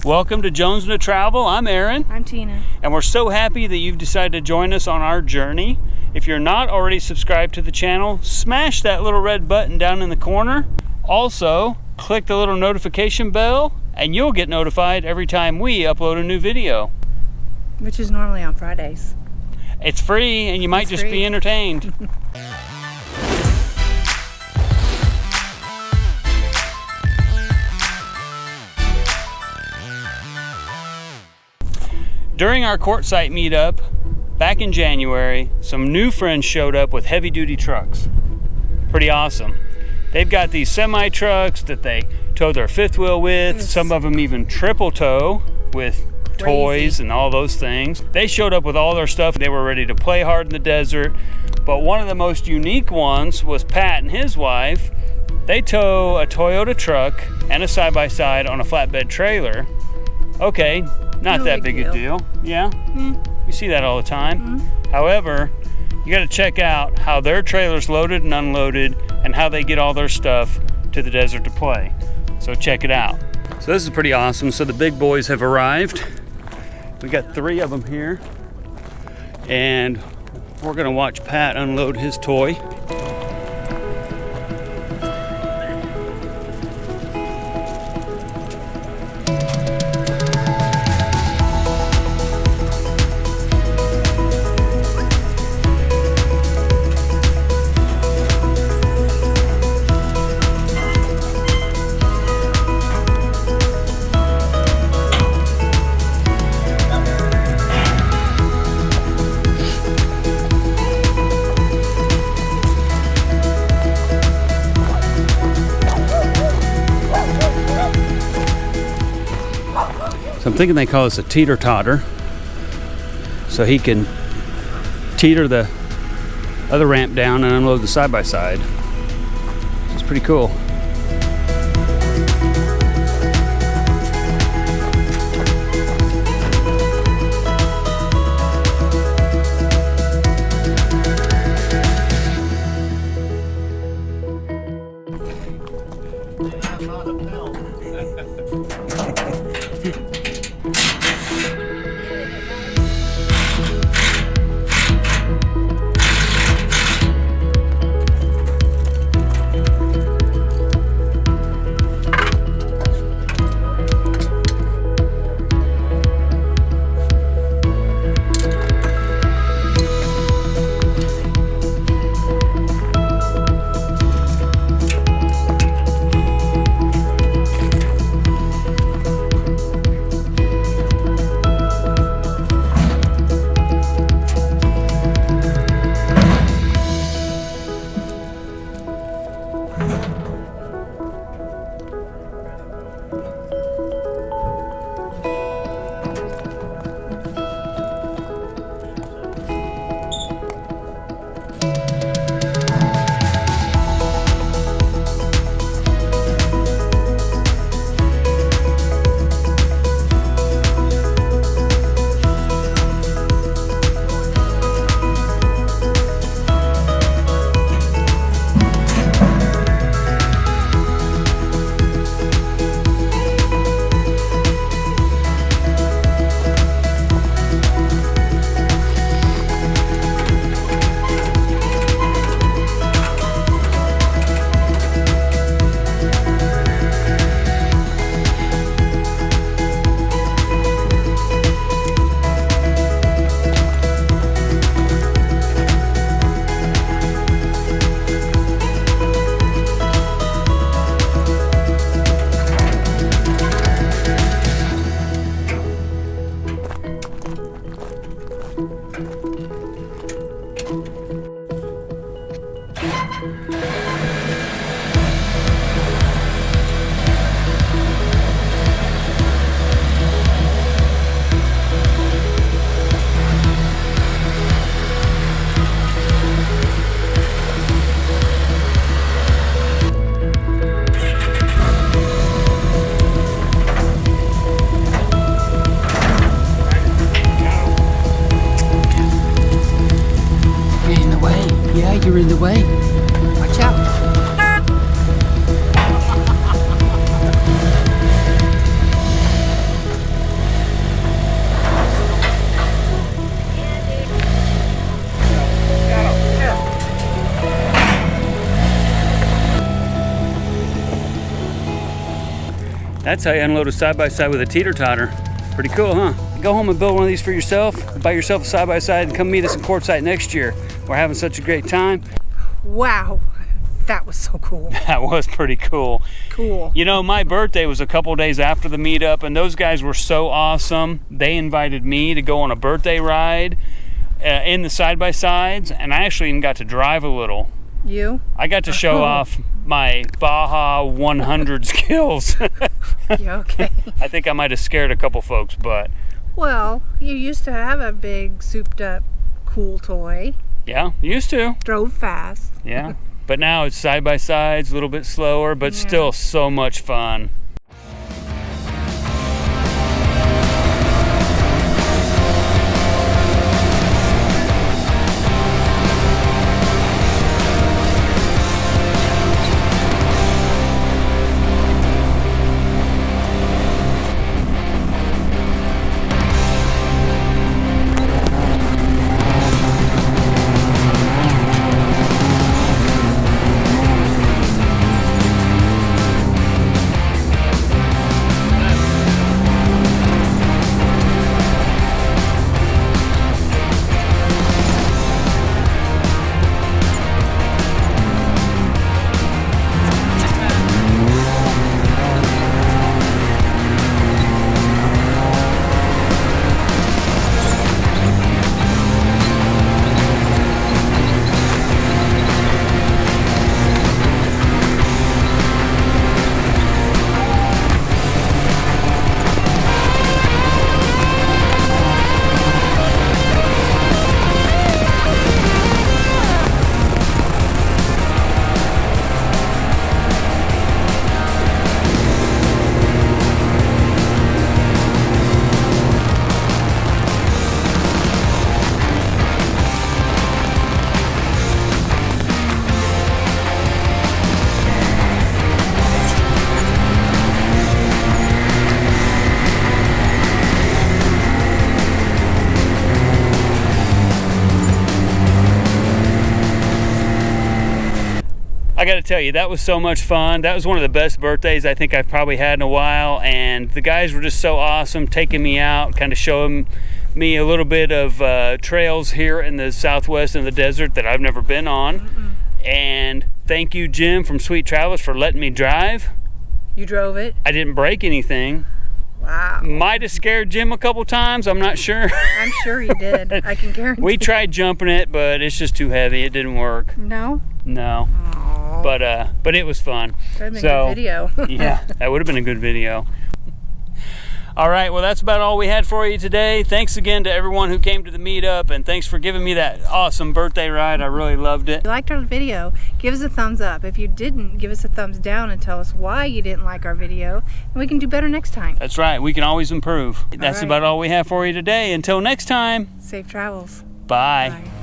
Welcome to Johnsen to Travel. I'm Aaron. I'm Tina. And we're so happy that you've decided to join us on our journey. If you're not already subscribed to the channel, smash that little red button down in the corner. Also, click the little notification bell and you'll get notified every time we upload a new video. Which is normally on Fridays. It's free and you might just be entertained. During our quartzsite meetup back in January, some new friends showed up with heavy-duty trucks. Pretty awesome. They've got these semi-trucks that they tow their fifth wheel with. Some of them even triple tow with toys and all those things. They showed up with all their stuff. They were ready to play hard in the desert. But one of the most unique ones was Pat and his wife. They tow a Toyota truck and a side-by-side on a flatbed trailer. Okay. Not that big a deal. Yeah? You see that all the time. However, you got to check out how their trailer's loaded and unloaded and how they get all their stuff to the desert to play. So check it out. So this is pretty awesome. So the big boys have arrived. We got 3 of them here. And we're going to watch Pat unload his toy. I'm thinking they call this a teeter-totter, so he can teeter the other ramp down and unload the side-by-side. It's pretty cool. You're in the way. Watch out. That's how you unload a side-by-side with a teeter-totter. Pretty cool, huh? Go home and build one of these for yourself. Buy yourself a side-by-side and come meet us in Quartzsite next year. We're having such a great time. Wow, that was so cool. That was pretty cool. Cool. You know, my birthday was a couple days after the meetup, and those guys were so awesome. They invited me to go on a birthday ride in the side-by-sides, and I actually even got to drive a little. You? I got to show off my Baja 100 skills. You okay? I think I might have scared a couple folks, but... Well, you used to have a big, souped-up, cool toy. Yeah, used to. Drove fast. Yeah, but now it's side-by-sides, a little bit slower, but still so much fun. I gotta tell you, that was so much fun. That was one of the best birthdays I think I've probably had in a while, and the guys were just so awesome, taking me out, kind of showing me a little bit of trails here in the Southwest in the desert that I've never been on. And thank you, Jim from Sweet Travels, for letting me drive. You drove it? I didn't break anything. Wow. Might have scared Jim a couple times, I'm not sure. I'm sure he did. I can guarantee. We tried jumping it, but it's just too heavy. It didn't work. No? No. Aww. But it was fun. That'd been a good video. Yeah, that would have been a good video. All right, well, that's about all we had for you today. Thanks again to everyone who came to the meetup, and thanks for giving me that awesome birthday ride. I really loved it. If you liked our video, give us a thumbs up. If you didn't, give us a thumbs down and tell us why you didn't like our video, and we can do better next time. That's right. We can always improve. That's right. about all we have for you today. Until next time. Safe travels. Bye. Bye.